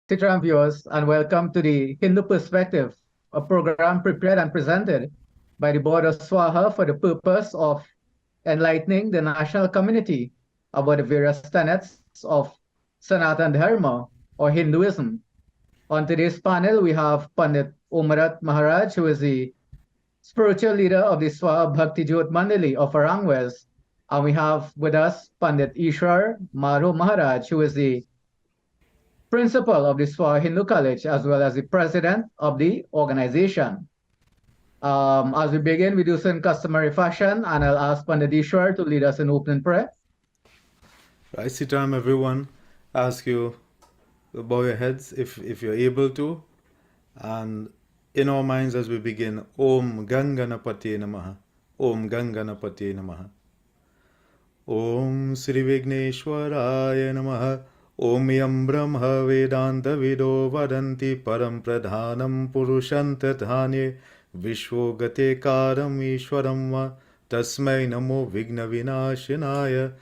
Sitram viewers, and welcome to the Hindu Perspective, a program prepared and presented by the Board of Swaha for the purpose of enlightening the national community about the various tenets of Sanatan Dharma or Hinduism. On today's panel, we have Pandit Umarat Maharaj, who is the spiritual leader of the Swaha Bhakti Jyot Mandali of Arangwes, and we have with us Pandit Ishwar Madhu Maharaj, who is the principal of the Swaha Hindu College, as well as the president of the organization. As we begin, we do so in customary fashion, and I'll ask Pandit Ishwar to lead us in opening prayer. Right, sit down, everyone. Ask you to bow your heads if you're able to. And in our minds as we begin, Om Ganganapati Namaha. Om Ganganapati Namaha. Om Sri Vigneshwaraya Namaha. Om Yam Brahma Vedanta Vido Vadanti Param Pradhanam Purushantathanye Vishwogate Karam Ishwaram Va Tasmai Namo Vigna Vinashinaya.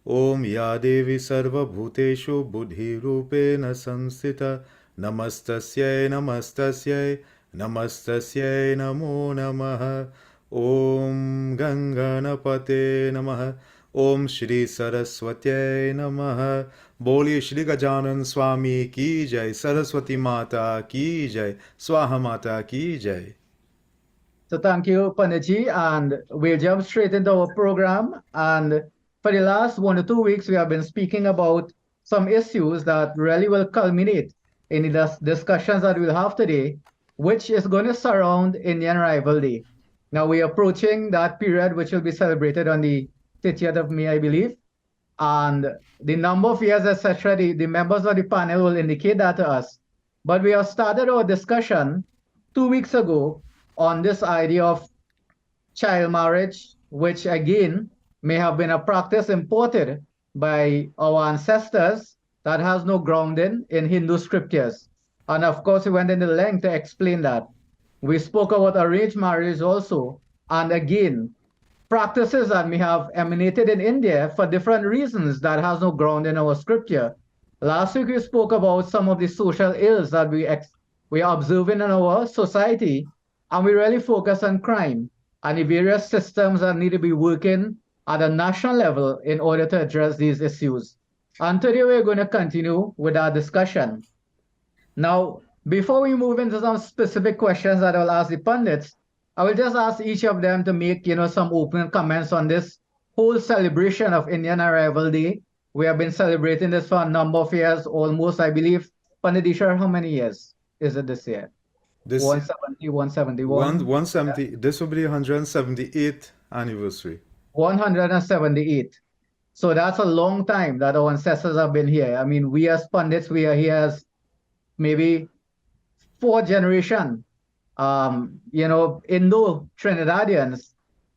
Om Ya Devi Sarva Bhuteshu Buddhi Rupena Samsita Namastasyai Namastasyai Namastasyai Namo Namaha. Om Ganganapate Namaha. Om Shri Saraswatyai Namaha. Boliye Shri Gajanan Swami ki jai, Saraswati Mata ki jai, Swaha Mata ki jai. So thank you, Panditji, and we'll jump straight into our program. And for the last 1 or 2 weeks, we have been speaking about some issues that really will culminate in the discussions that we'll have today, which is going to surround Indian Arrival Day. Now, we're approaching that period, which will be celebrated on the 30th of May, I believe. And the number of years, etc., the members of the panel will indicate that to us. But we have started our discussion 2 weeks ago on this idea of child marriage, which again may have been a practice imported by our ancestors that has no grounding in Hindu scriptures. And of course, we went into length to explain that. We spoke about arranged marriage also, and again, practices that may have emanated in India for different reasons that has no ground in our scripture. Last week, we spoke about some of the social ills that we are observing in our society, and we really focus on crime and the various systems that need to be working at a national level in order to address these issues. And today, we're going to continue with our discussion. Now, before we move into some specific questions that I'll ask the pundits, I will just ask each of them to make, some opening comments on this whole celebration of Indian Arrival Day. We have been celebrating this for a number of years, almost, I believe. Pandit Ishwar, how many years is it this year? This 170, 171? 170. This will be the 178th anniversary. 178. So that's a long time that our ancestors have been here. I mean, we as pundits, we are here as maybe 4th generation. Indo-Trinidadians,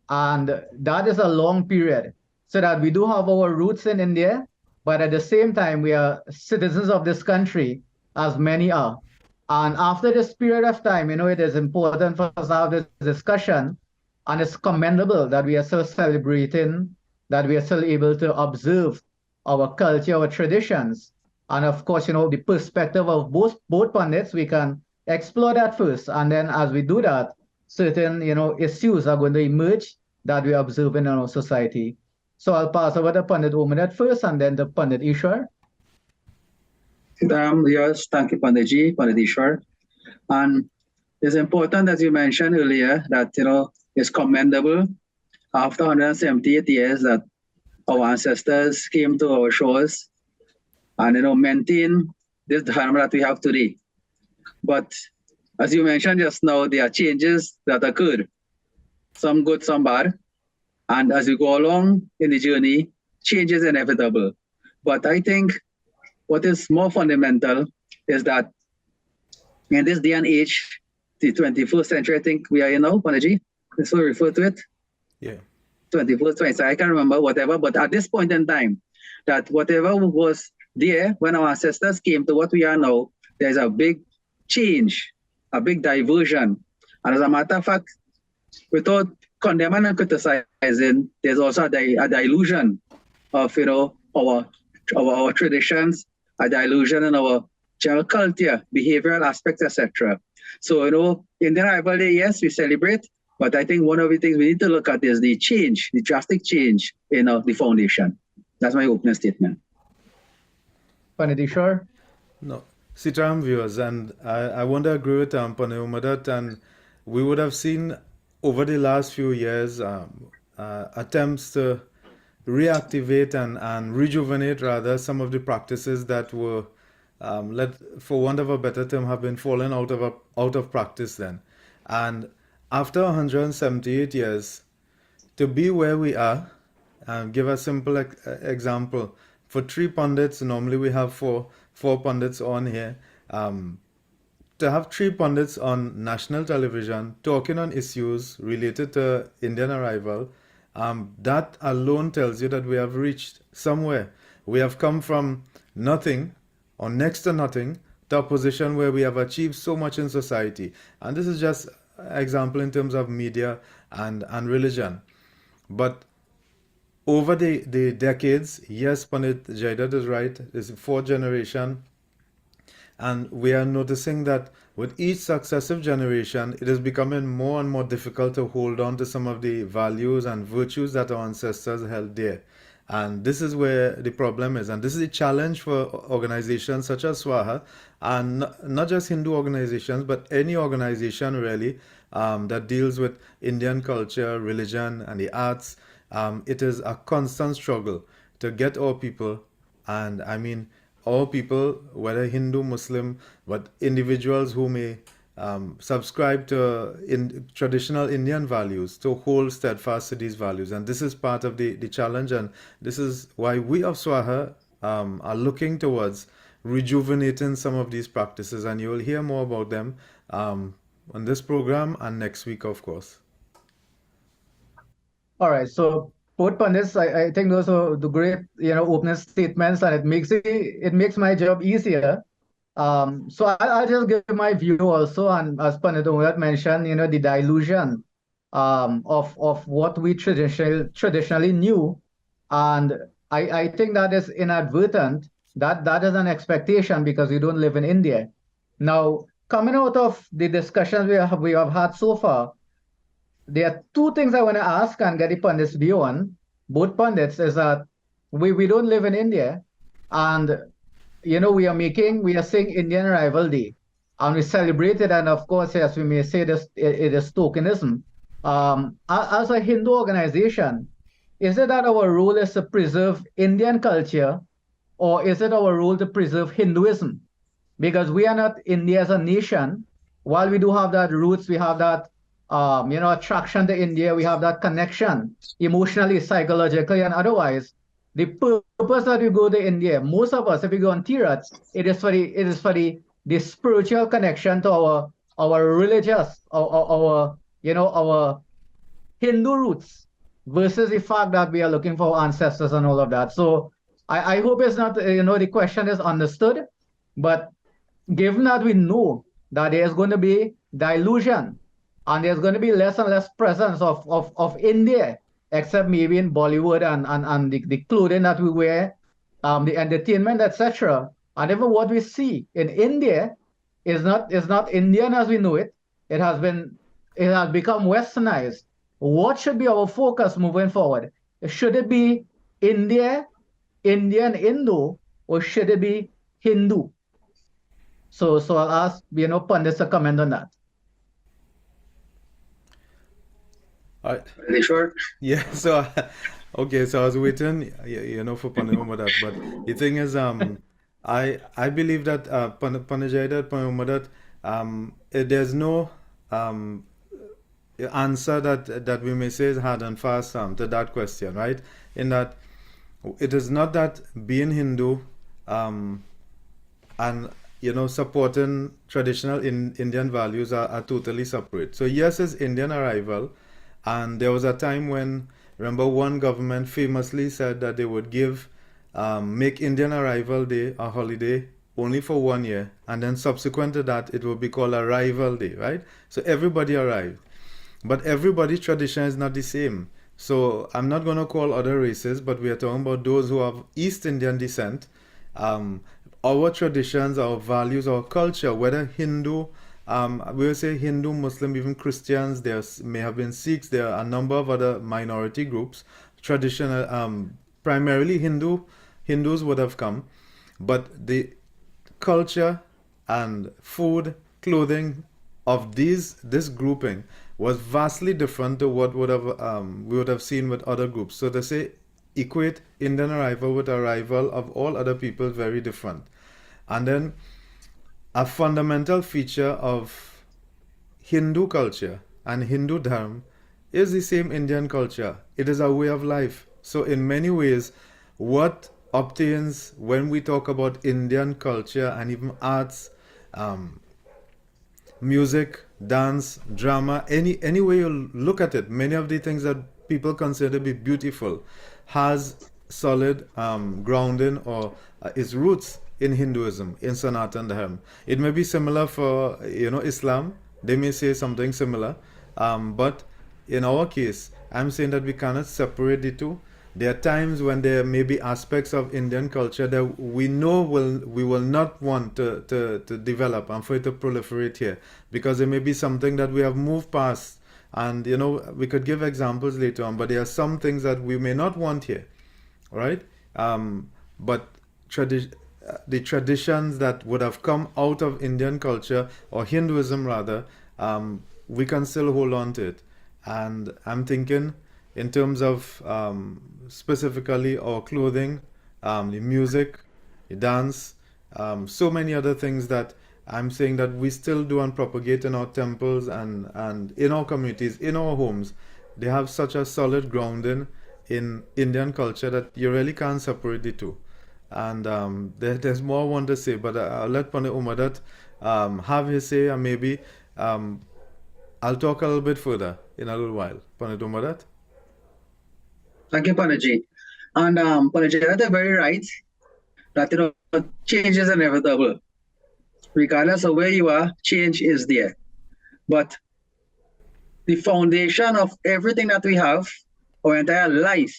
and that is a long period. So that we do have our roots in India, but at the same time, we are citizens of this country, as many are. And after this period of time, it is important for us to have this discussion, and it's commendable that we are still celebrating, that we are still able to observe our culture, our traditions. And of course, the perspective of both pundits, we can explore that first, and then as we do that, certain issues are going to emerge that we are observing in our society. So I'll pass over to Pandit Umarat first, and then to Pandit Ishwar. Yes, thank you, Panditji, Pandit Ishwar. And it's important, as you mentioned earlier, that it's commendable after 178 years that our ancestors came to our shores and maintain this dharma that we have today. But as you mentioned just now, there are changes that occurred, some good, some bad. And as we go along in the journey, change is inevitable. But I think what is more fundamental is that in this day and age, the 21st century, I think we are in now, Panaji, that's what we refer to it. Yeah. 21st, 20th, I can't remember, whatever. But at this point in time, that whatever was there when our ancestors came to what we are now, there's a big change, a big diversion. And as a matter of fact, without condemning and criticizing, there's also a dilution of our traditions, a dilution in our general culture, behavioral aspects, etc. So, Indian Arrival Day, yes, we celebrate, but I think one of the things we need to look at is the change, the drastic change in the foundation. That's my opening statement. Panadishwar? No, Sitaram viewers, and I want to agree with Panayoma that, and we would have seen over the last few years attempts to reactivate and rejuvenate rather some of the practices that were, for want of a better term, have been fallen out of practice then. And after 178 years, to be where we are, give a simple example. For three pundits, normally we have four pundits on here. To have three pundits on national television talking on issues related to Indian arrival, that alone tells you that we have reached somewhere. We have come from nothing or next to nothing to a position where we have achieved so much in society. And this is just an example in terms of media and religion. But over the decades, yes, Pandit Jaidat is right, it's the fourth generation, and we are noticing that with each successive generation, it is becoming more and more difficult to hold on to some of the values and virtues that our ancestors held dear. And this is where the problem is. And this is a challenge for organizations such as Swaha, and not just Hindu organizations, but any organization really that deals with Indian culture, religion, and the arts. It is a constant struggle to get our people, and I mean all people, whether Hindu, Muslim, but individuals who may subscribe to traditional Indian values, to hold steadfast to these values. And this is part of the challenge, and this is why we of Swaha are looking towards rejuvenating some of these practices, and you will hear more about them on this program and next week, of course. All right, so both pundits, I think those are the great, opening statements, and it makes my job easier. So I'll just give my view also, and as Pandit Umar mentioned, the dilution of what we traditionally knew, and I think that is inadvertent. That is an expectation because we don't live in India. Now, coming out of the discussions we have had so far, there are two things I want to ask and get the pundits' view on. Both pundits is that we don't live in India, and we are saying Indian Arrival Day, and we celebrate it, and of course, yes, we may say this it is tokenism. As a Hindu organization, is it that our role is to preserve Indian culture, or is it our role to preserve Hinduism? Because we are not India as a nation. While we do have that roots, we have that attraction to India, we have that connection emotionally, psychologically, and otherwise. The purpose that we go to India, most of us, if we go on Tirats, it is for the spiritual connection to our religious, our Hindu roots, versus the fact that we are looking for our ancestors and all of that. So I hope it's not, the question is understood, but given that we know that there's going to be dilution, and there's going to be less and less presence of India, except maybe in Bollywood and the clothing that we wear, the entertainment, etc. And even what we see in India is not Indian as we know it. It has become westernized. What should be our focus moving forward? Should it be India, Indian, Indo, or should it be Hindu? So I'll ask pundits to comment on that. Sure. Yeah, so okay, so I was waiting, for Panayoma that, but the thing is, I believe that Panayoma that there's no answer that we may say is hard and fast to that question, right? In that it is not that being Hindu and supporting traditional Indian values are totally separate. So yes, it's Indian arrival. And there was a time when, remember, one government famously said that they would make Indian Arrival Day a holiday only for 1 year, and then subsequent to that, it would be called Arrival Day, right? So everybody arrived. But everybody's tradition is not the same. So I'm not going to call other races, but we are talking about those who have East Indian descent. our traditions, our values, our culture, whether Hindu, we will say Hindu, Muslim, even Christians, there may have been Sikhs, there are a number of other minority groups, traditional, primarily Hindus would have come, but the culture and food, clothing of this grouping was vastly different to what would have we would have seen with other groups. So to say equate Indian arrival with arrival of all other people very different. And then a fundamental feature of Hindu culture and Hindu dharma is the same Indian culture. It is a way of life. So in many ways, what obtains when we talk about Indian culture and even arts, um, music, dance, drama, any way you look at it, many of the things that people consider to be beautiful has solid grounding or its roots in Hinduism, in Sanatan Dharma. It may be similar for Islam. They may say something similar, but in our case, I'm saying that we cannot separate the two. There are times when there may be aspects of Indian culture that we know we will not want to develop and for it to proliferate here because there may be something that we have moved past. And we could give examples later on, but there are some things that we may not want here, right? But the traditions that would have come out of Indian culture or Hinduism rather, we can still hold on to it. And I'm thinking in terms of specifically our clothing, the music, the dance, so many other things that I'm saying that we still do and propagate in our temples and in our communities, in our homes. They have such a solid grounding in Indian culture that you really can't separate the two. And there's more I want to say, but I'll let Pane Umadat have his say, and maybe I'll talk a little bit further in a little while. Pane Umadat? Thank you, Panaji. And Panaji, that's very right that change is inevitable. Regardless of where you are, change is there. But the foundation of everything that we have, our entire life,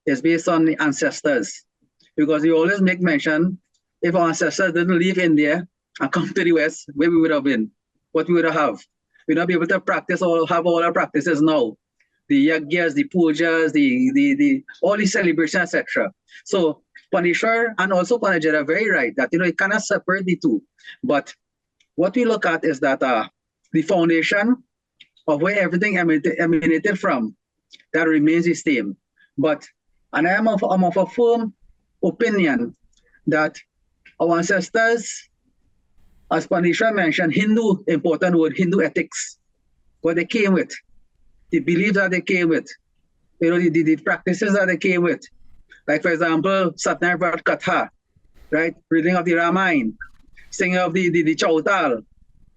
is based on the ancestors. Because we always make mention, if our ancestors didn't leave India and come to the West, where we would have been, what we would have. We'd not be able to practice or have all our practices now. The yagyas, the pujas, the all these celebrations, etc. So Panishwar and also Panaji are very right that you cannot separate the two. But what we look at is that the foundation of where everything emanated from, that remains the same. But and I'm of a firm opinion that our ancestors, as Panishwar mentioned, Hindu, important word, Hindu ethics, what they came with, the beliefs that they came with, the practices that they came with. Like, for example, Satnarvat Katha, right? Reading of the Ramayana, singing of the Chautal,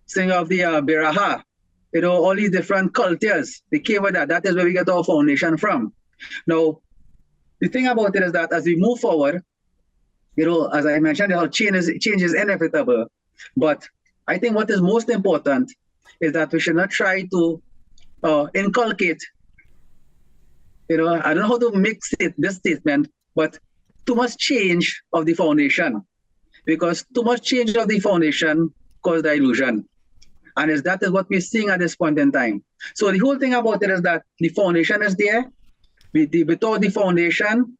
singing of the Biraha, all these different cultures, they came with that. That is where we get our foundation from. Now, the thing about it is that as we move forward, as I mentioned, change is inevitable. But I think what is most important is that we should not try to inculcate, I don't know how to mix this statement, but too much change of the foundation. Because too much change of the foundation causes illusion. And that is what we're seeing at this point in time. So the whole thing about it is that the foundation is there. Without the foundation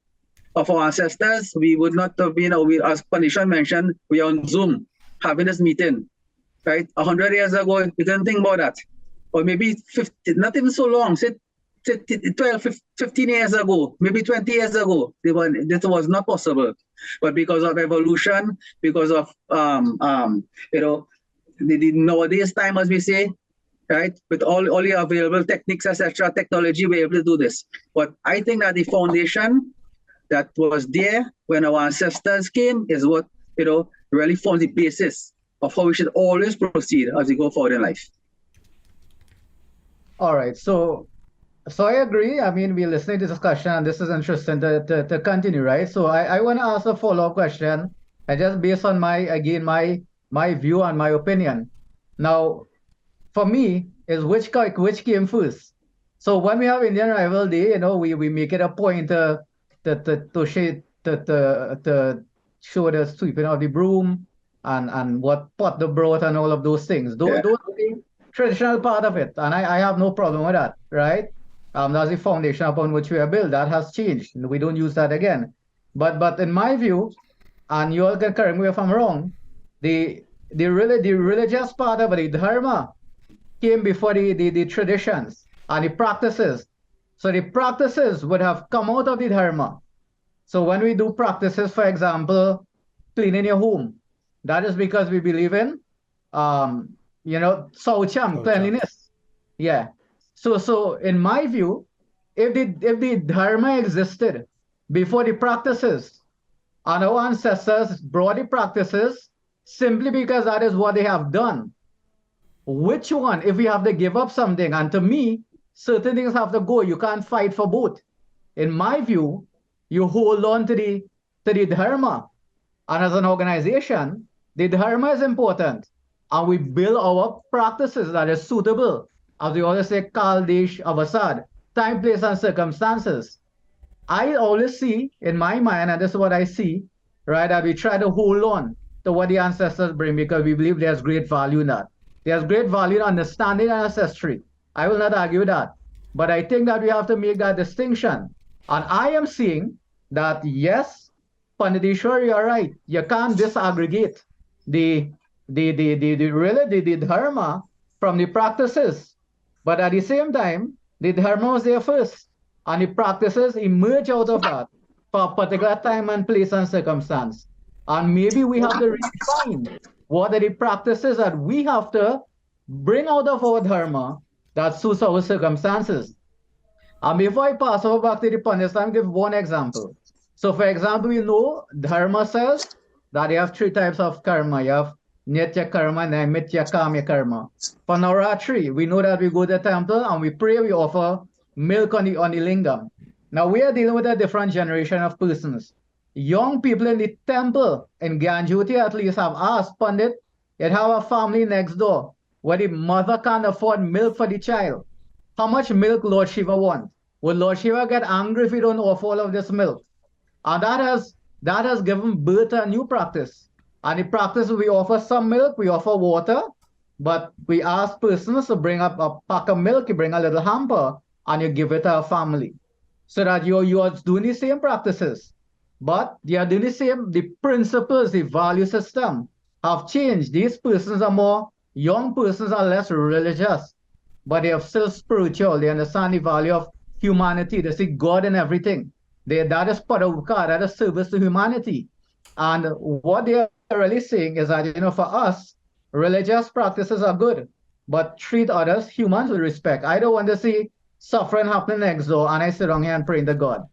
of our ancestors, we would not have been, as Panishan mentioned, we are on Zoom having this meeting, right? 100 years ago, we didn't think about that. Or maybe 50, not even so long, say 12, 15 years ago, maybe 20 years ago, this was not possible. But because of evolution, because of, the nowadays time, as we say, right, with all the available techniques, etc., technology, we're able to do this. But I think that the foundation that was there when our ancestors came is what, really forms the basis of how we should always proceed as we go forward in life. All right. So I agree. I mean, we're listening to discussion, and this is interesting to continue, right? So I want to ask a follow-up question, and just based on my view and my opinion. Now, for me, is which came first? So when we have Indian Rival Day, we make it a point to show the sweeping of the broom and what pot the broth and all of those things. Yeah. Those are the traditional part of it, and I have no problem with that, right? That's the foundation upon which we are built. That has changed. We don't use that again. But in my view, and you all can correct me if I'm wrong, the religious part of it, the dharma, came before the traditions and the practices. So the practices would have come out of the dharma. So when we do practices, for example, cleaning your home, that is because we believe in, saucham, cleanliness. Yeah. So in my view, if the dharma existed before the practices, and our ancestors brought the practices simply because that is what they have done, which one, if we have to give up something, and to me, certain things have to go. You can't fight for both. In my view, you hold on to the dharma. And as an organization, the dharma is important. And we build our practices that is suitable. As we always say, Kaldesh Avasad, time, place, and circumstances. I always see in my mind, and this is what I see, right, that we try to hold on to what the ancestors bring because we believe there's great value in that. There's great value in understanding ancestry. I will not argue that. But I think that we have to make that distinction. And I am seeing that, yes, Panditeshwar, you're right. You can't disaggregate the dharma from the practices. But at the same time, the dharma was there first. And the practices emerge out of that for a particular time and place and circumstance. And maybe we have to redefine what are the practices that we have to bring out of our dharma that suits our circumstances. And before I pass over back to the Pandits, I'll give one example. So for example, we know dharma says that you have three types of karma. You have nitya karma and mitya kamya karma. For Navratri, we know that we go to the temple and we pray, we offer milk on the lingam. Now we are dealing with a different generation of persons. Young people in the temple, in Ganjoti at least, have asked Pandit, it have a family next door where the mother can't afford milk for the child. How much milk Lord Shiva want? Would Lord Shiva get angry if we don't offer all of this milk? And that has given birth to a new practice. And the practice, we offer some milk, we offer water, but we ask persons to bring up a pack of milk, you bring a little hamper, and you give it to a family. So that you are doing the same practices. But they are doing the same, the principles, the value system have changed. These persons are more, young persons are less religious, but they are still spiritual. They understand the value of humanity. They see God in everything. That is paravukar, that is service to humanity. And what they are really saying is that, for us, religious practices are good, but treat others, humans, with respect. I don't want to see suffering happening next door and I sit down here and praying to God.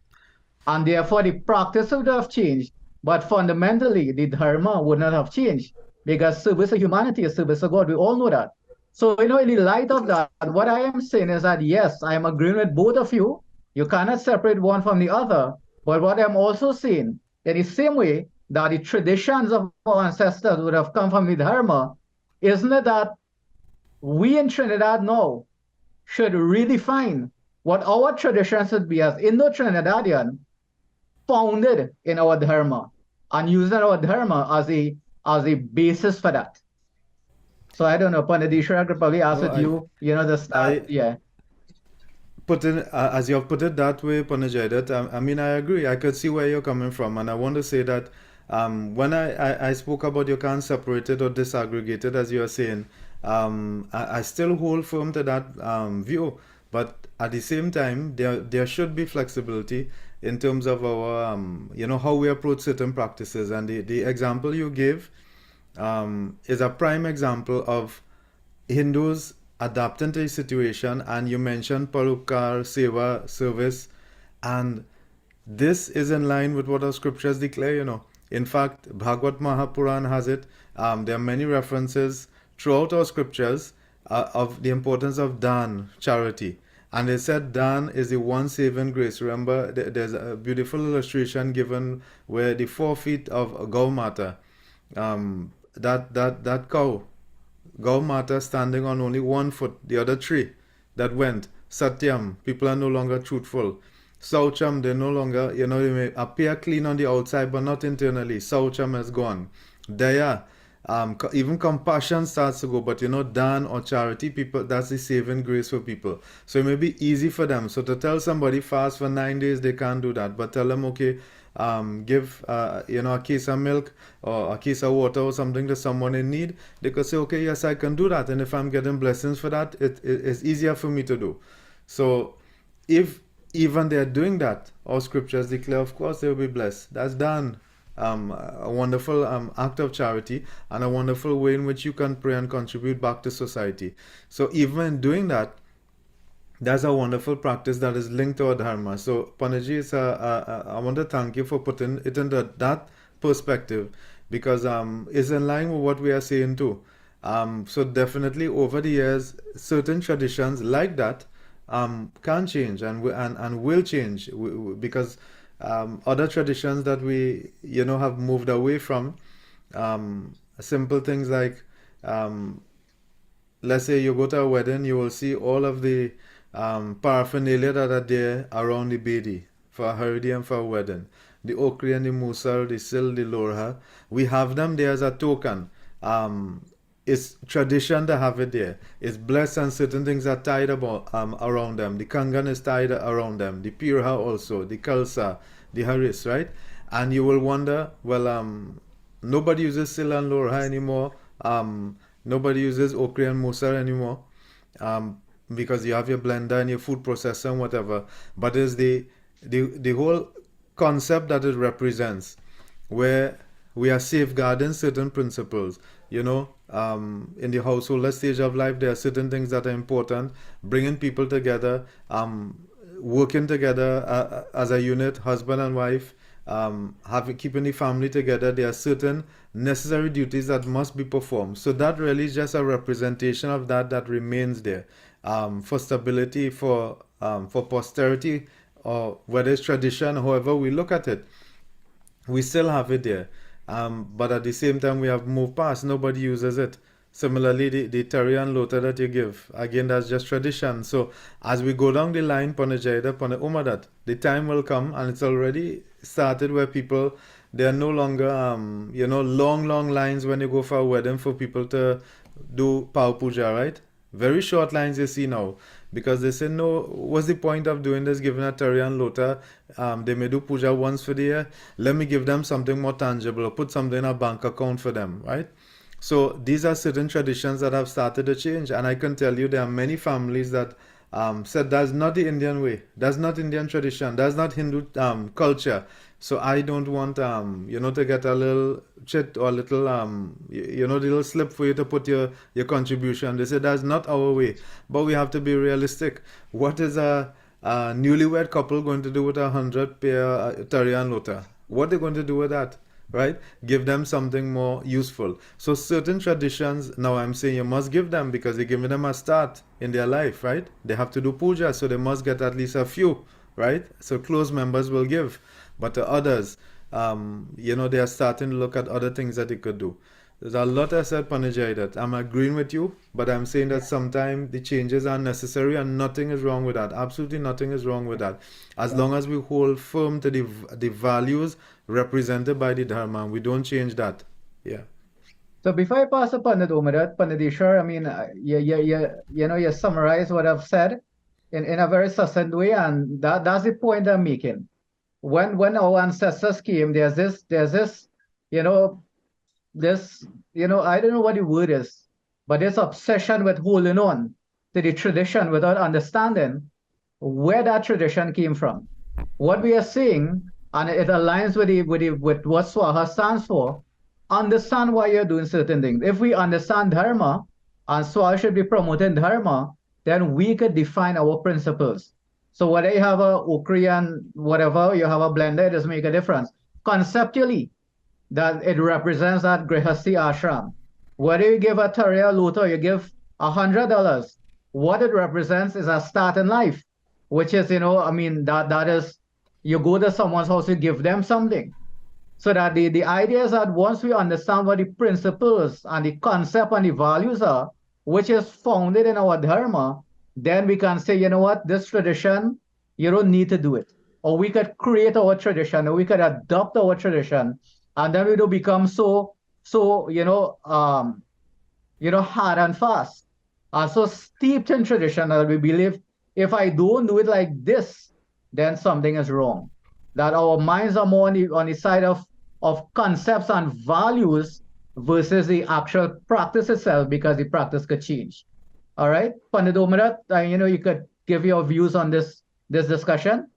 And therefore, the practice would have changed, but fundamentally, the dharma would not have changed because service to humanity is service to God. We all know that. So, in the light of that, what I am saying is that, yes, I am agreeing with both of you. You cannot separate one from the other. But what I'm also saying, in the same way that the traditions of our ancestors would have come from the dharma, isn't it that we in Trinidad now should redefine what our traditions should be as Indo-Trinidadian, founded in our dharma, and using our dharma as a basis for that. So I don't know, Panditeshwar, I could probably ask No, it you, the start, yeah. Put in, as you have put it that way, Panajadat, I mean, I agree. I could see where you're coming from. And I want to say that when I spoke about you can't separate it or disaggregate it, as you are saying, I still hold firm to that view. But at the same time, there should be flexibility in terms of our, how we approach certain practices. And the example you gave is a prime example of Hindus adapting to the situation. And you mentioned Parupkar, Seva, service. And this is in line with what our scriptures declare, In fact, Bhagavad Mahapuran has it. There are many references throughout our scriptures of the importance of Dan, charity. And they said Dan is the one saving grace. Remember, there's a beautiful illustration given where the 4 feet of Gau Mata, that cow, Gau Mata standing on only 1 foot, the other 3 that went, Satyam, people are no longer truthful. Saucham, they no longer, they may appear clean on the outside, but not internally. Saucham has gone. There, even compassion starts to go, but Dan or charity people, that's the saving grace for people. So it may be easy for them. So to tell somebody fast for 9 days, they can't do that. But tell them, okay, give a case of milk or a case of water or something to someone in need. They could say, okay, yes, I can do that. And if I'm getting blessings for that, it's easier for me to do. So if even they're doing that, all scriptures declare, of course, they will be blessed. That's done. A wonderful act of charity and a wonderful way in which you can pray and contribute back to society. So even in doing that, that's a wonderful practice that is linked to our dharma. So Panaji, I want to thank you for putting it into that perspective, because it's in line with what we are saying too. So definitely over the years, certain traditions like that can change and will change, because other traditions that we have moved away from, simple things like, let's say you go to a wedding, you will see all of the paraphernalia that are there around the bedi for a haridi and for a wedding. The okri and the musal, the sil, the lorha, we have them there as a token. It's tradition to have it there. It's blessed, and certain things are tied about around them. The kangan is tied around them. The pirha also, the kalsa, the haris, right? And you will wonder, well, nobody uses sil and lorha anymore. Nobody uses okri and musar anymore, because you have your blender and your food processor and whatever. But it's the whole concept that it represents, where we are safeguarding certain principles. In the household stage of life, there are certain things that are important. Bringing people together, working together as a unit, husband and wife, keeping the family together. There are certain necessary duties that must be performed. So that really is just a representation of that remains there, for stability, for posterity, or whether it's tradition, however we look at it, we still have it there. But at the same time, we have moved past. Nobody uses it. Similarly, the Terry and Lota that you give, again, that's just tradition. So as we go down the line, Panajayda, Pana Umadat, the time will come, and it's already started, where people, they are no longer, long lines when you go for a wedding for people to do Pau Puja, right? Very short lines you see now, because they say, no, what's the point of doing this, giving a Tari and Lota? They may do puja once for the year. Let me give them something more tangible, or put something in a bank account for them, right? So these are certain traditions that have started to change, and I can tell you there are many families that said that's not the Indian way, that's not Indian tradition, that's not Hindu culture. So I don't want to get a little chit or a little little slip for you to put your contribution. They say that's not our way, but we have to be realistic. What is a newlywed couple going to do with 100 pair Tari and Lota? What are they going to do with that? Right? Give them something more useful. So certain traditions, now I'm saying you must give them, because you're giving them a start in their life, right? They have to do puja, so they must get at least a few, right? So close members will give. But to others, they are starting to look at other things that they could do. There's a lot I said, Panajay, that I'm agreeing with you, but I'm saying that sometimes the changes are necessary, and nothing is wrong with that. Absolutely nothing is wrong with that. As long as we hold firm to the values represented by the Dharma, we don't change that. Yeah. So before I pass the Pandit Umadat, Panditishwar, I mean, you summarize what I've said in a very succinct way, and that's the point I'm making. When our ancestors came, there's this, I don't know what the word is, but this obsession with holding on to the tradition without understanding where that tradition came from. What we are seeing, and it aligns with what Swaha stands for, understand why you're doing certain things. If we understand Dharma, and Swaha should be promoting Dharma, then we could define our principles. So whether you have a okri and whatever, you have a blender, it doesn't make a difference. Conceptually, that it represents that Grihasti ashram. Whether you give a Tariya Lota, you give $100, what it represents is a start in life, which is, that is, you go to someone's house, you give them something. So that the idea is that once we understand what the principles and the concept and the values are, which is founded in our dharma, then we can say, you know what, this tradition, you don't need to do it. or we could create our tradition, or we could adopt our tradition, and then we do become so hard and fast, and so steeped in tradition that we believe if I don't do it like this, then something is wrong. That our minds are more on the side of concepts and values versus the actual practice itself, because the practice could change. All right, Pandit Omarat, you could give your views on this discussion.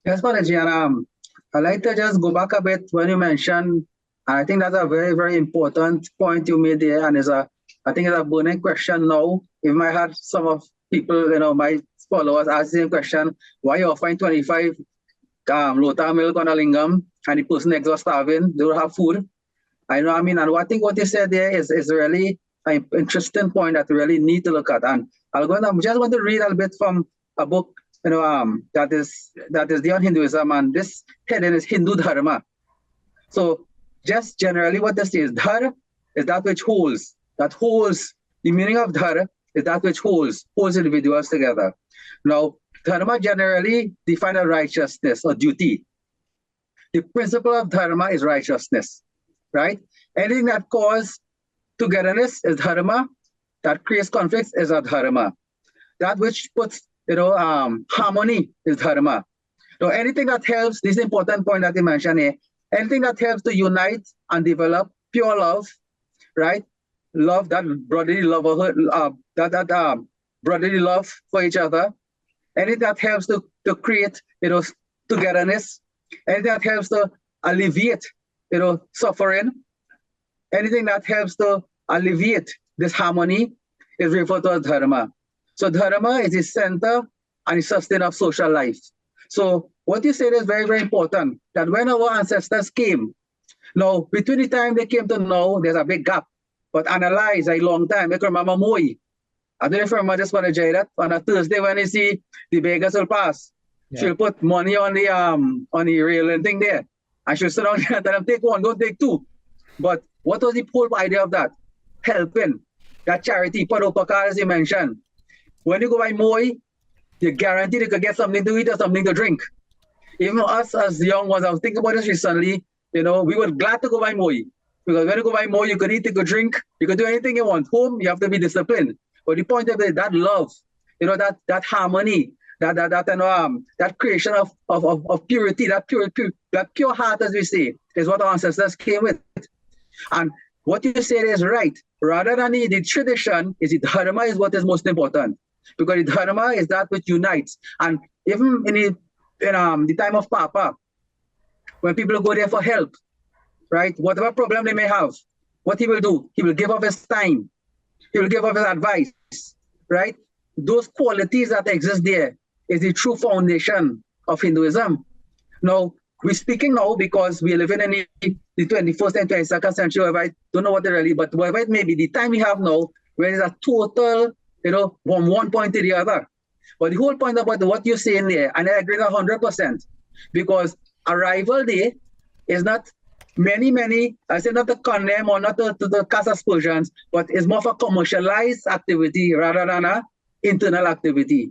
Yes, Panaji, and I'd like to just go back a bit when you mentioned, and I think that's a very, very important point you made there, and I think it's a burning question now. If I had some of people, my followers ask the same question, why you offering 25 lota milk on a lingam, and the person next door starving, they don't have food? I know, and I think what you said there is really an interesting point that we really need to look at. And I'm just going to read a little bit from a book, that is there on Hinduism, and this heading is Hindu Dharma. So just generally what this is, Dhar is that which holds. The meaning of Dhar is that which holds individuals together. Now, Dharma generally defines a righteousness or duty. The principle of Dharma is righteousness, right? Anything that causes togetherness is Dharma. That creates conflicts is adharma. That which puts harmony is dharma. So anything that helps, this important point that you mentioned here, anything that helps to unite and develop pure love, right? Love, that brotherly love, brotherly love for each other. Anything that helps to create togetherness. Anything that helps to alleviate suffering. Anything that helps to alleviate this harmony is referred to as dharma. So dharma is the center and the sustainer of social life. So what you said is very, very important, that when our ancestors came, now between the time they came to now, there's a big gap. But analyze a long time. I can remember Moi. I don't know if you remember this one, that on a Thursday when you see the beggars will pass, she'll put money on the railing thing there. And she'll sit down there and tell them, take one, don't take two. But what was the whole idea of that? Helping. That charity, Padopakar, as you mentioned. When you go by Moi, you're guaranteed you could get something to eat or something to drink. Even us as young ones, I was thinking about this recently, we were glad to go by Moi. Because when you go by Moi, you could eat, you could drink, you could do anything you want. Home, you have to be disciplined. But the point of it, that love, that harmony, that creation of purity, that pure heart, as we say, is what our ancestors came with. And what you said is right. Rather than the tradition, is the dharma is what is most important. Because the dharma is that which unites. And even in the time of Papa, when people go there for help, right, whatever problem they may have, what he will do, he will give up his time. He will give up his advice, right? Those qualities that exist there is the true foundation of Hinduism. Now, we're speaking now because we're living in the 21st and 22nd century, whatever, I don't know what it really, but whatever it may be, the time we have now, where there's a total, from one point to the other. But the whole point about what you're saying there, and I agree 100%, because Arrival Day is not many, I say not to condemn or not to cast aspersions, but it's more of a commercialized activity rather than an internal activity.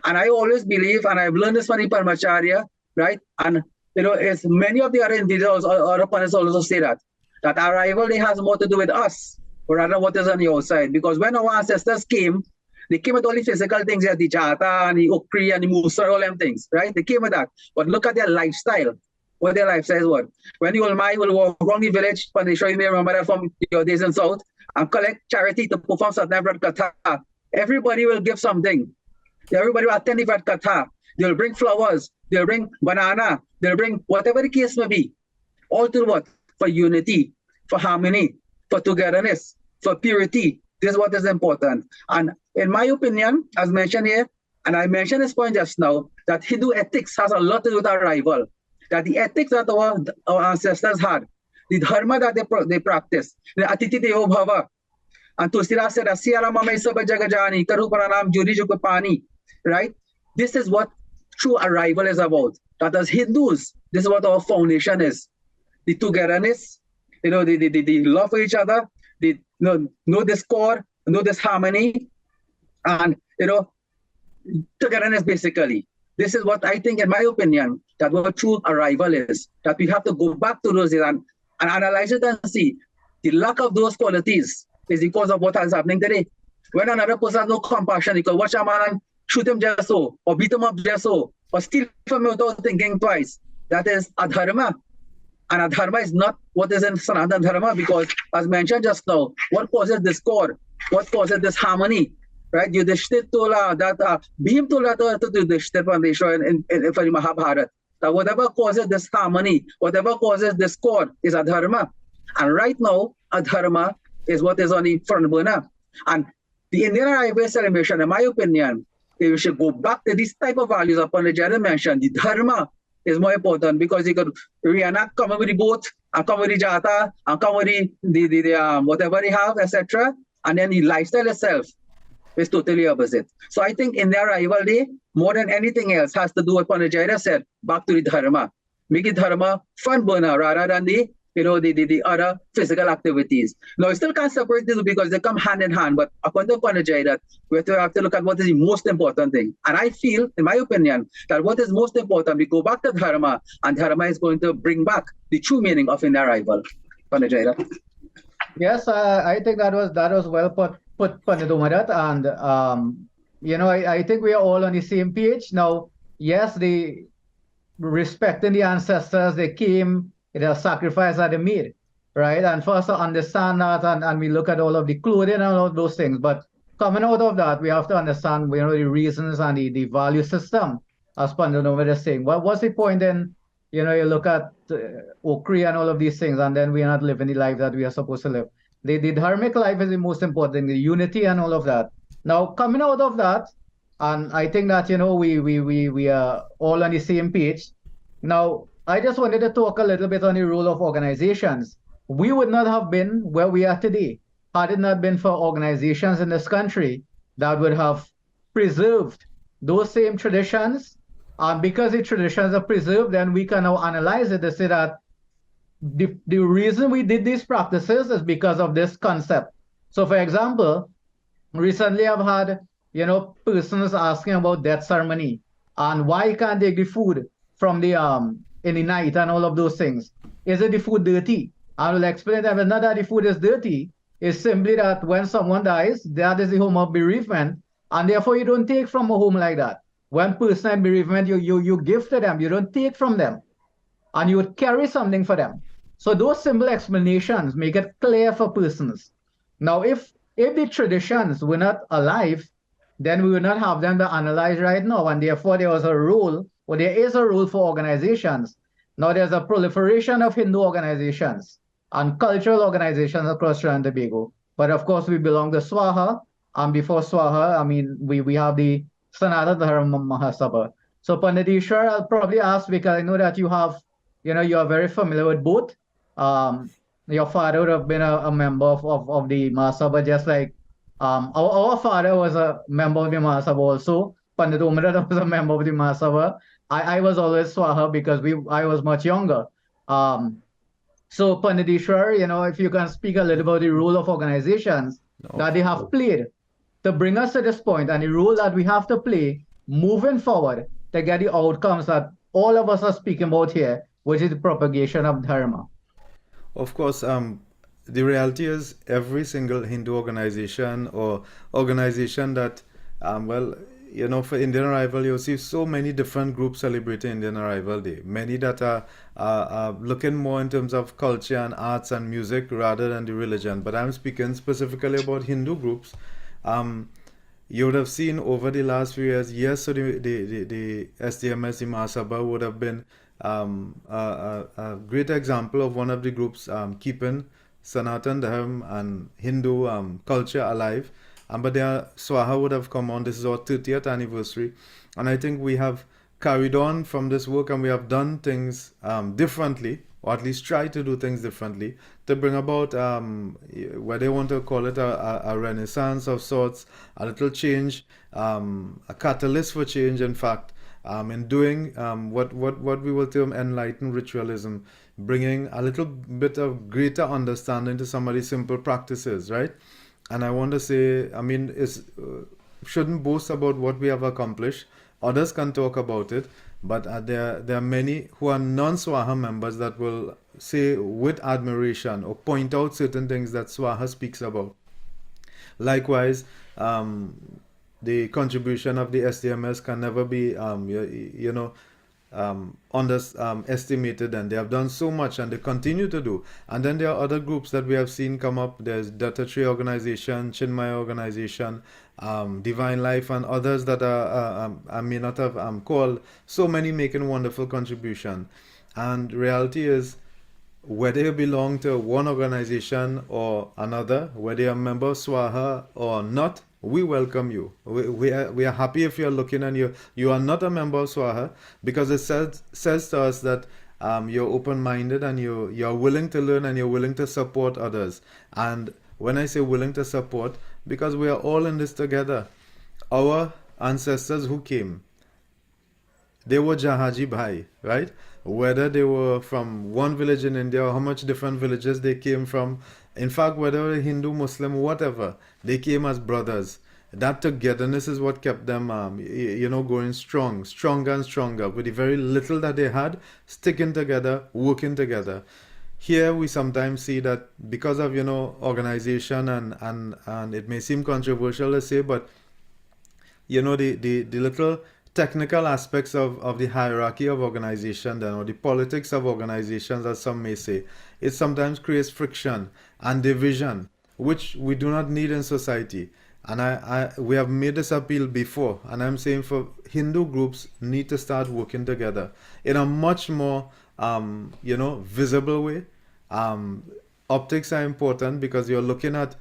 And I always believe, and I've learned this from the Parmacharya, right? And it's many of the other individuals or other panelists also say that Arrival Day has more to do with us, rather what is on the outside. Because when our ancestors came, they came with all the physical things, the jata and the okri and the musa, all them things, right? They came with that. But look at their lifestyle. What their lifestyle was. When the Olmai will walk around the village, you may remember that from your days in South, and collect charity to perform Satnavrat Katha. Everybody will give something. Everybody will attend the Vrat Katha. They'll bring flowers. They'll bring banana. They'll bring whatever the case may be. All to what? For unity, for harmony, for togetherness, for purity. This is what is important. And in my opinion, as mentioned here, and I mentioned this point just now, that Hindu ethics has a lot to do with Arrival. That the ethics that our ancestors had, the dharma that they practiced, the atiti devo bhava. And Tulsidas said, Asiyara mama isaba jagajani, karuparanam juri jukapani. Right? This is what true Arrival is about. That as Hindus, this is what our foundation is. The togetherness, the love for each other, the no discord, no disharmony, and togetherness basically. this is what I think, in my opinion, that what true arrival is. That we have to go back to those days and analyze it and see the lack of those qualities is because of what is happening today. When another person has no compassion, he can watch a man and shoot him just so, or beat him up just so, or steal from him without thinking twice. That is adharma. And adharma is not what is in Sanatana Dharma, because, as mentioned just now, what causes discord? What causes this harmony? Right? Yudhishthir told that Bhim told that to Yudhishthir Parmeshwar in for the Mahabharata, that whatever causes this harmony, whatever causes discord is adharma. And right now, adharma is what is on the front burner. And the Indian Arrival celebration, in my opinion, we should go back to these type of values upon the Jared mentioned. The dharma is more important, because you could reenact, come with the boat, and come with the jata, and come with the whatever they have, etc. And then the lifestyle itself is totally opposite. So I think in their arrival day, more than anything else, has to do what Pandit said, back to the dharma. Make it dharma front burner rather than the other physical activities. Now, I still can't separate this because they come hand in hand, but according to Pandit that we have to look at what is the most important thing. And I feel, in my opinion, that what is most important, we go back to dharma, and dharma is going to bring back the true meaning of in arrival. Pandit Jaira. Yes, I think that was well put Pandit Umarat, and I think we are all on the same page. Now, yes, the respecting the ancestors, they came, it is a sacrifice that they made, right? And for us to understand that, and we look at all of the clothing and all of those things, but coming out of that, we have to understand, the reasons and the value system, as Pandit Umarat is saying. What's the point in, you look at Okri and all of these things, and then we are not living the life that we are supposed to live. The dharmic life is the most important, the unity and all of that. Now, coming out of that, and I think that, we are all on the same page. Now, I just wanted to talk a little bit on the role of organizations. We would not have been where we are today had it not been for organizations in this country that would have preserved those same traditions. And because the traditions are preserved, then we can now analyze it to say that the reason we did these practices is because of this concept. So, for example, recently I've had, persons asking about death ceremony and why you can't take the food from the in the night and all of those things. Is it the food dirty? I will explain that. It's not that the food is dirty. It's simply that when someone dies, that is the home of bereavement, and therefore you don't take from a home like that. When personal bereavement, you give to them, you don't take from them, and you would carry something for them. So those simple explanations make it clear for persons. Now, if the traditions were not alive, then we would not have them to analyze right now, and therefore there was a role, or there is a role for organizations. Now there's a proliferation of Hindu organizations and cultural organizations across Trinidad and Tobago. But of course, we belong to Swaha, and before Swaha, we have the Sanatana Dharma Mahasabha. So Pandit Ishwar, I'll probably ask, because I know that you are very familiar with both. Your father would have been a member of the Mahasabha, just like our father was a member of the Mahasabha also. Pandit Umarat was a member of the Mahasabha. I was always Swaha because I was much younger. So Pandit Ishwar, if you can speak a little about the role of organizations that they have played to bring us to this point, and the role that we have to play moving forward to get the outcomes that all of us are speaking about here, which is the propagation of Dharma. Of course, the reality is every single Hindu organization or organization that, for Indian Arrival, you'll see so many different groups celebrating Indian Arrival Day. Many that are looking more in terms of culture and arts and music rather than the religion. But I'm speaking specifically about Hindu groups. You would have seen over the last few years, yes, so the SDMS, the Mahasabha would have been a great example of one of the groups keeping Sanatan Dharma and Hindu culture alive. But Swaha would have come on. This is our 30th anniversary. And I think we have carried on from this work, and we have done things differently, or at least try to do things differently to bring about, whether they want to call it a renaissance of sorts, a little change, a catalyst for change, in fact, in doing what we will term enlightened ritualism, bringing a little bit of greater understanding to some of these simple practices, right? And I want to say, shouldn't boast about what we have accomplished, Others can talk about it, but there are many who are non-Swaha members that will say with admiration or point out certain things that Swaha speaks about. Likewise, the contribution of the SDMS can never be, underestimated, and they have done so much and they continue to do. And then there are other groups that we have seen come up. There's Data Tree Organization, Chinmaya Organization, Divine Life, and others that I may not have called, so many making wonderful contribution. And reality is, whether you belong to one organization or another, whether you're a member of Swaha or not, we welcome you. We are happy if you're looking and you are not a member of Swaha, because it says to us that you're open-minded and you're willing to learn and you're willing to support others. And when I say willing to support, because we are all in this together. Our ancestors who came, they were Jahaji Bhai, right? Whether they were from one village in India or how much different villages they came from. In fact, whether Hindu, Muslim, whatever, they came as brothers. That togetherness is what kept them, going stronger and stronger. With the very little that they had, sticking together, working together. Here we sometimes see that because of, organization and it may seem controversial to say, but the little technical aspects of the hierarchy of organization then, or the politics of organizations, as some may say, it sometimes creates friction and division, which we do not need in society. And we have made this appeal before, and I'm saying for Hindu groups need to start working together in a much more visible way. Optics are important because you're looking at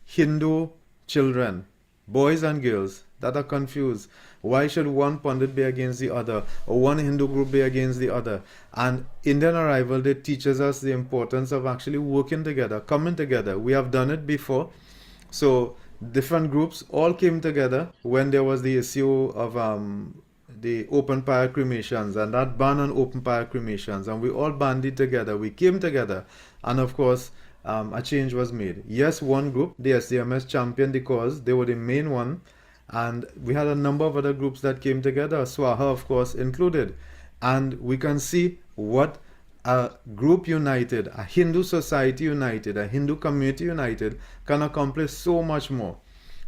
Hindu children, boys and girls that are confused. Why should one Pandit be against the other, or one Hindu group be against the other? And Indian Arrival Day teaches us the importance of actually working together, coming together. We have done it before. So different groups all came together when there was the issue of the open fire cremations and that ban on open fire cremations, and we all banded together. We came together, and of course, a change was made. Yes, one group, the SDMS, championed the cause. They were the main one. And we had a number of other groups that came together, Swaha, of course, included. And we can see what a group united, a Hindu society united, a Hindu community united can accomplish so much more.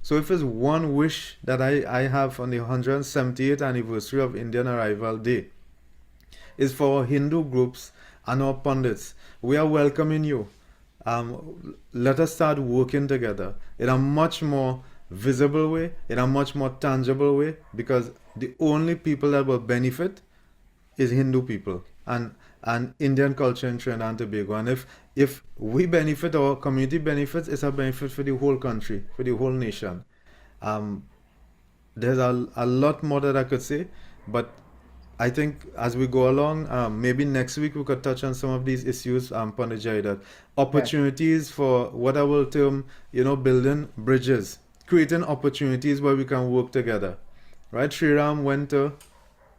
So if it's one wish that I have on the 178th anniversary of Indian Arrival Day, is for Hindu groups and our pundits. We are welcoming you. Let us start working together in a much more visible way, in a much more tangible way, because the only people that will benefit is Hindu people and Indian culture in Trinidad and Tobago. And if we benefit, our community benefits, it's a benefit for the whole country, for the whole nation. There's a lot more that I could say, but I think as we go along, maybe next week we could touch on some of these issues, Pandit Jaidat. Opportunities for what I will term, building bridges, creating opportunities where we can work together. Right? Sri Ram went to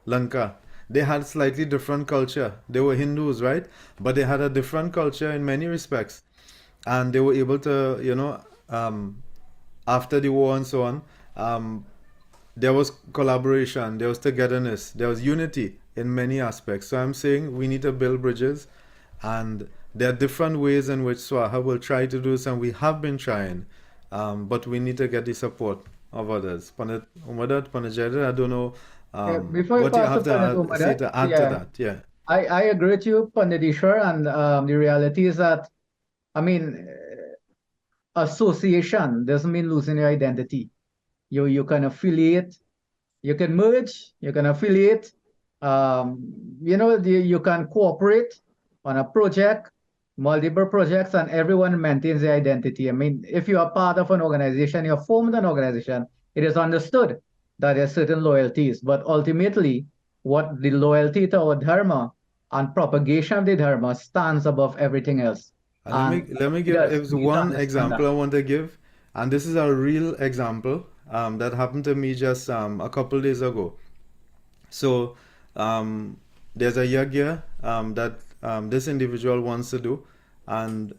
Lanka. They had slightly different culture. They were Hindus, right? But they had a different culture in many respects. And they were able to, after the war and so on, there was collaboration, there was togetherness, there was unity in many aspects. So I'm saying we need to build bridges, and there are different ways in which Swaha will try to do this, and we have been trying, but we need to get the support of others. Pandit Umadat, Pandit Jaidat, I don't know Before what you pass have to Pandit to say to add to that. Yeah. I agree with you, Pandit Ishwar, and the reality is that, I mean, association doesn't mean losing your identity. You can affiliate, you can merge, you can affiliate, you can cooperate on a project, multiple projects, and everyone maintains their identity. I mean, if you are part of an organization, you're formed an organization, it is understood that there are certain loyalties, but ultimately, what the loyalty to our dharma and propagation of the dharma stands above everything else. Let me give yes, one example I want to give, and this is a real example that happened to me just a couple days ago. So there's a yagya that this individual wants to do, and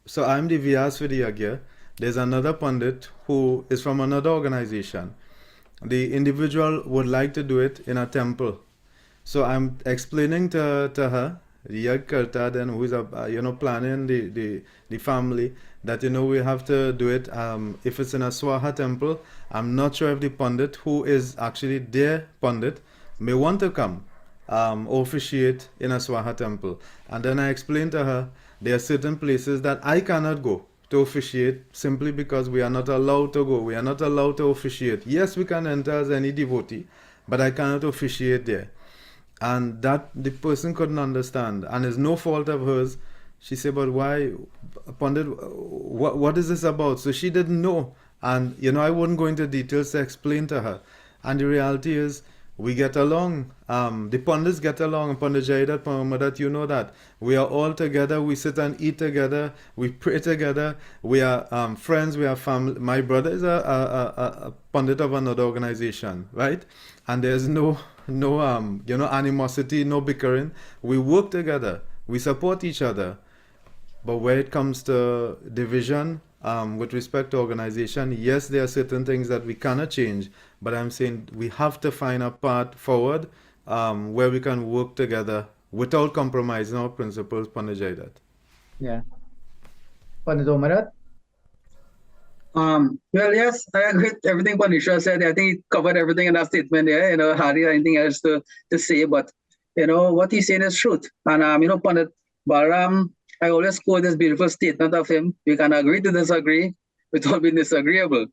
so I'm the Vyas for the yagya. There's another Pandit who is from another organization, the individual would like to do it in a temple. So I'm explaining to her, the young Kurta then who is planning the family, that we have to do it if it's in a Swaha temple. I'm not sure if the Pandit who is actually their Pandit may want to come officiate in a Swaha temple. And then I explained to her there are certain places that I cannot go to officiate simply because we are not allowed to go. We are not allowed to officiate. Yes, we can enter as any devotee, but I cannot officiate there. And that the person couldn't understand, and it's no fault of hers. She said, but why, Pandit, what is this about? So she didn't know. And I wouldn't go into details to explain to her. And the reality is we get along. The Pandits get along. And Pandit Jaidat, Pandit, you know that. We are all together. We sit and eat together. We pray together. We are friends. We are family. My brother is a Pandit of another organization, right? And there's no animosity, no bickering. We work together. We support each other. But where it comes to division, with respect to organization, yes, there are certain things that we cannot change. But I'm saying we have to find a path forward where we can work together without compromising our principles, Pandit Jaidat. Yeah. Pandit Omarat? Well, yes, I agree with everything Panisha said. I think he covered everything in that statement there. Hari, anything else to say, but what he's saying is truth. And Pandit Balaram, I always quote this beautiful statement of him: we can agree to disagree without being disagreeable.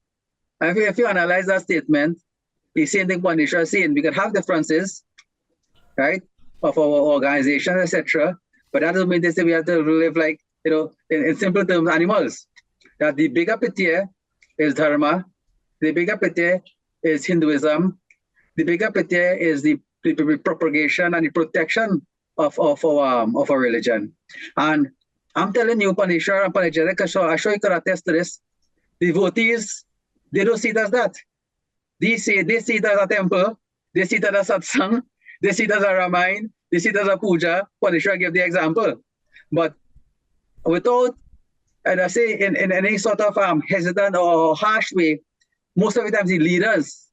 And if you analyze that statement, the same thing Panisha is saying, we can have differences, right, of our organization, etc. But that doesn't mean they say we have to live like, in simple terms, animals. That the bigger picture is Dharma, the bigger picture is Hinduism, the bigger picture is the propagation and the protection of our religion. And I'm telling you, Panisha and Panajara, I show you can attest to this. Devotees, they don't see it as that. They see it as a temple, they see it as a satsang, they see it as a Ramayana, they see it as a puja. Panisha gave the example. But without, and I say in any sort of hesitant or harsh way, most of the time the leaders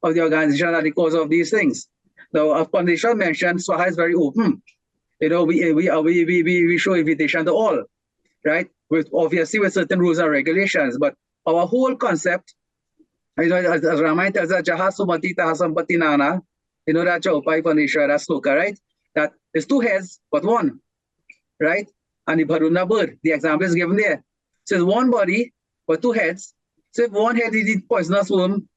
of the organization are the cause of these things. Now, as Pandisha mentioned, Swaha is very open. We show invitation to all, right? Obviously with certain rules and regulations, but our whole concept, as Ramayana tells us, Jaha Sumati Taha Sampati Nana, that Chaupai Pandisha, that sloka, right? That is two heads, but one, right? And the Bharuna bird, the example is given there. So it's one body, but two heads. So if one head is the poisonous worm,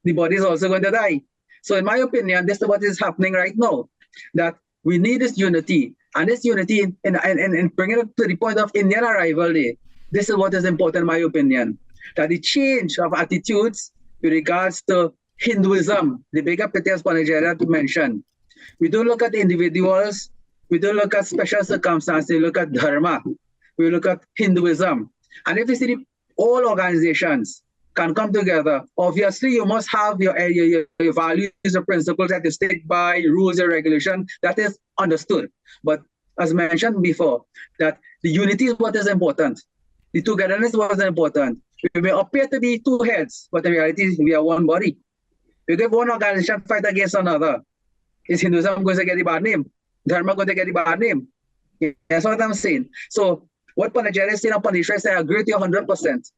the body is also going to die. So in my opinion, this is what is happening right now. That we need this unity. And this unity, and bringing it to the point of Indian arrival day, this is what is important in my opinion. That the change of attitudes with regards to Hinduism, the bigger picture as Panajara to mention. We don't look at individuals. We don't look at special circumstances, we look at Dharma, we look at Hinduism. And if you see all organizations can come together, obviously you must have your values, your principles that you stick by, rules, and regulation, that is understood. But as mentioned before, that the unity is what is important. The togetherness is what is important. We may appear to be two heads, but in reality, we are one body. If one organization fight against another, is Hinduism going to get a bad name? Dharma going to get a bad name. That's what I'm saying. So what Panajara is saying on Panisha is I agree with you 100%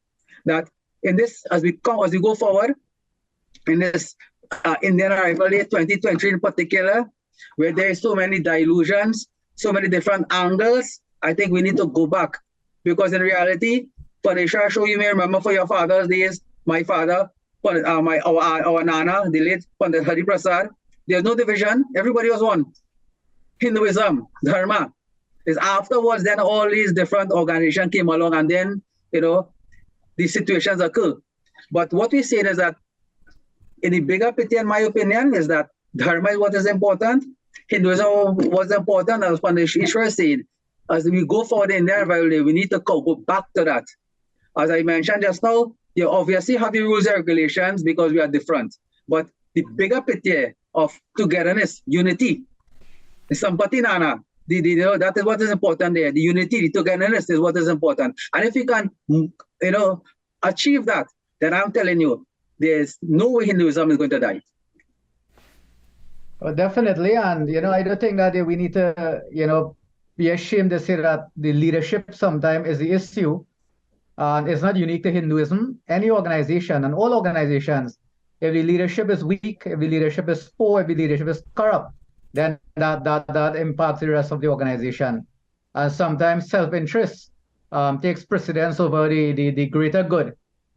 that in this, as we go forward, in this Indian Arrival Day 2023 in particular, where there is so many delusions, so many different angles, I think we need to go back. Because in reality, Panisha, show you may remember for your father's days, my father, our Nana, the late Pandit Hari Prasad, there's no division, everybody was one. Hinduism, Dharma. Is afterwards, then all these different organizations came along and then, these situations occur. But what we say is that in the bigger picture, in my opinion, is that Dharma is what is important. Hinduism was important, as Pandit Ishwar said. As we go forward in their value, we need to go back to that. As I mentioned just now, you obviously have your rules and regulations because we are different. But the bigger picture of togetherness, unity, Sampati Nana, that is what is important there. The unity, the togetherness is what is important. And if you can, achieve that, then I'm telling you, there's no way Hinduism is going to die. Well, definitely. And, I don't think that we need to, be ashamed to say that the leadership sometimes is the issue. And it's not unique to Hinduism. Any organization and all organizations, if the leadership is weak, if the leadership is poor, if the leadership is corrupt, then that impacts the rest of the organization. And sometimes self-interest takes precedence over the greater good.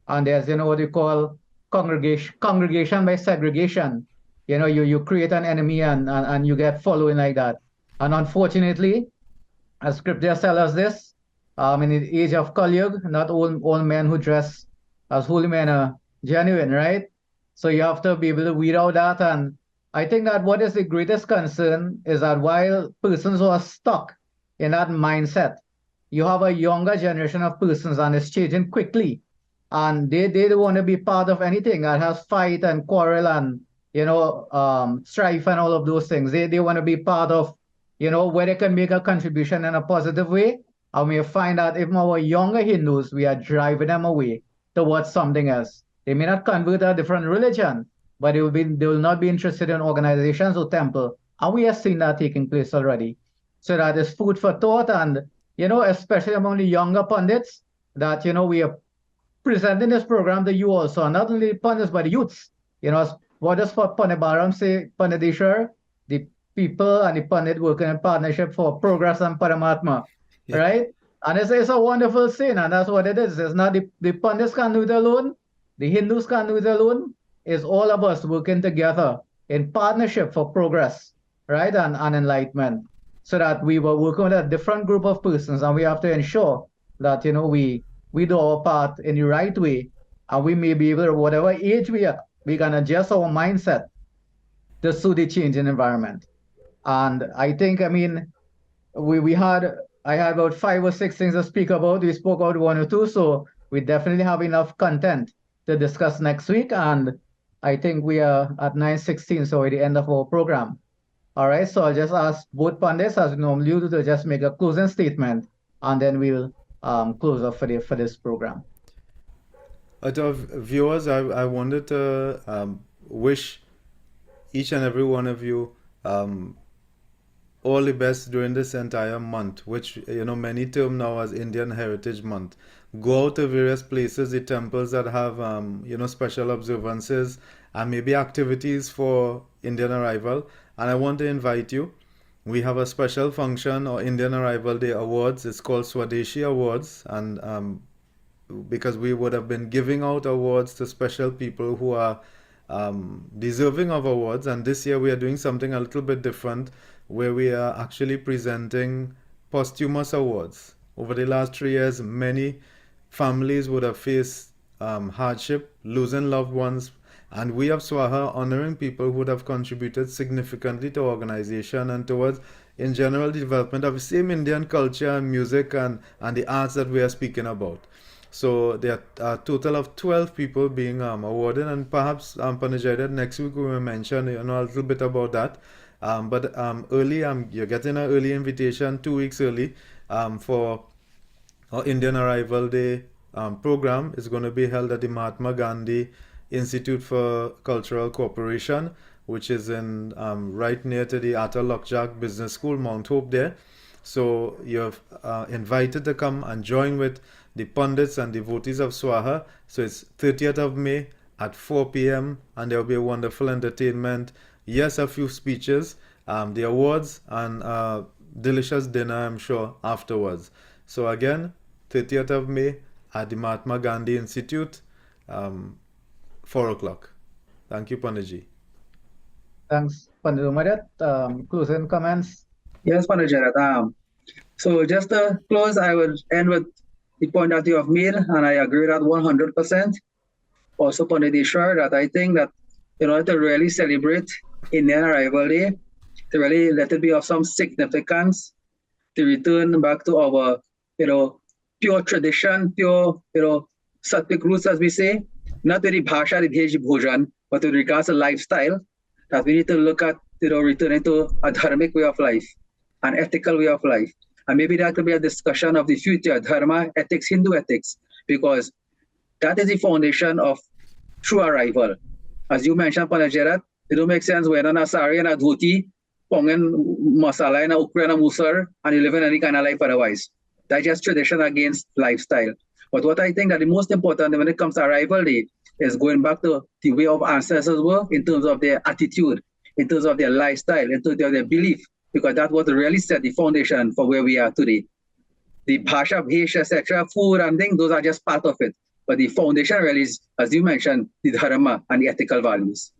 And there's, what you call congregation by segregation. You create an enemy and you get following like that. And unfortunately, as scripture tells us this, in the age of Kali Yuga, not all men who dress as holy men are genuine, right? So you have to be able to weed out that. And I think that what is the greatest concern is that while persons who are stuck in that mindset, you have a younger generation of persons and it's changing quickly. And they don't want to be part of anything that has fight and quarrel and, strife and all of those things. They want to be part of, where they can make a contribution in a positive way. And we find that even our younger Hindus, we are driving them away towards something else. They may not convert to a different religion, but they will not be interested in organizations or temple. And we have seen that taking place already. So that is food for thought. And, especially among the younger pundits, that, we are presenting this program to you also, not only pundits, but the youths. What does Pandit Baram say, Panditeshwar? The people and the pundit working in partnership for progress and Paramatma. Yeah. Right? And it's a wonderful saying, and that's what it is. It's not the pundits can do it alone, the Hindus can do it alone. It's all of us working together in partnership for progress, right? And enlightenment. So that we were working with a different group of persons, and we have to ensure that we do our part in the right way, and we may be able to, whatever age we are, we can adjust our mindset to suit the changing environment. And I think, I had about 5 or 6 things to speak about. We spoke about 1 or 2, so we definitely have enough content to discuss next week. And I think we are at 9:16, so at the end of our program. All right, so I'll just ask both pundits, as we normally do, to just make a closing statement, and then we'll close off for this program. To our viewers, I wanted to wish each and every one of you all the best during this entire month, which many term now as Indian Heritage Month. Go out to various places, the temples that have special observances and maybe activities for Indian arrival. And I want to invite you. We have a special function, or Indian Arrival Day Awards. It's called Swadeshi Awards, and because we would have been giving out awards to special people who are deserving of awards, and this year we are doing something a little bit different, where we are actually presenting posthumous awards. Over the last 3 years, many families would have faced hardship, losing loved ones, and we of Swaha honoring people who would have contributed significantly to organization and towards, in general, the development of the same Indian culture and music and the arts that we are speaking about. So there are a total of 12 people being awarded, and perhaps Panajayda, next week we will mention a little bit about that. But early, you're getting an early invitation 2 weeks early for our Indian Arrival Day program. Is going to be held at the Mahatma Gandhi Institute for Cultural Cooperation, which is in right near to the Atta Lokjak Business School, Mount Hope there. So you're invited to come and join with the pundits and devotees of Swaha. So it's 30th of May at 4 p.m. and there will be a wonderful entertainment. Yes, a few speeches, the awards, and delicious dinner, I'm sure, afterwards. So again, 30th of May at the Mahatma Gandhi Institute, 4 o'clock. Thank you, Panditji. Thanks, Pandit Umaryat. Closing comments? Yes, Pandit. So just to close, I would end with the point that you have made, and I agree with that 100%. Also, Panditeshwar, that I think that to really celebrate Indian Arrival Day, to really let it be of some significance, to return back to our, pure tradition, pure, sattvic roots, as we say, not to the bhasha, the bheji bhojan, but with regards to lifestyle, that we need to look at, returning to a dharmic way of life, an ethical way of life. And maybe that could be a discussion of the future, dharma, ethics, Hindu ethics, because that is the foundation of through arrival. As you mentioned, Panajarat, it don't make sense when a sari and a dhoti, pongen masala and a ukra and a musar, and you live in any kind of life otherwise. That's just tradition against lifestyle. But what I think that the most important when it comes to arrival day is going back to the way of ancestors were in terms of their attitude, in terms of their lifestyle, in terms of their belief, because that was really set the foundation for where we are today. The bhasha, bhesh, etc., food and things, those are just part of it. But the foundation really is, as you mentioned, the dharma and the ethical values.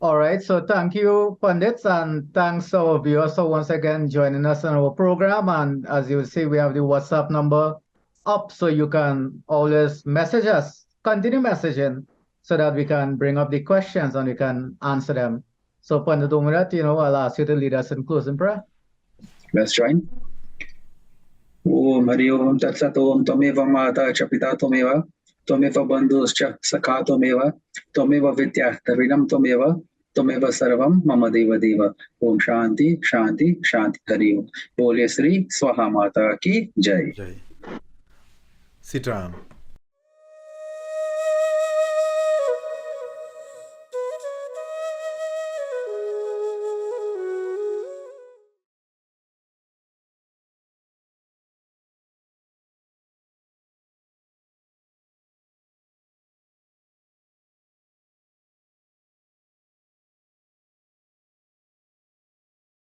All right, so thank you, Pandits, and thanks our viewers for once again joining us on our program. And as you see, we have the WhatsApp number up, so you can always message us, continue messaging, so that we can bring up the questions and we can answer them. So Pandit Umurat, I'll ask you to lead us in closing prayer. Let's join. Om Hari Om Tat Sat Om Tameva Mata Cha Pita Tameva Tameva Bandhus Cha Sakha Tameva Tameva Vidya Tarinam Tameva Tameva Sarvam Mama Deva Deva. Om Shanti Shanti Shanti Hari Om. Bole Sri Swaha Mata Ki Jai. Jai. Sitaram.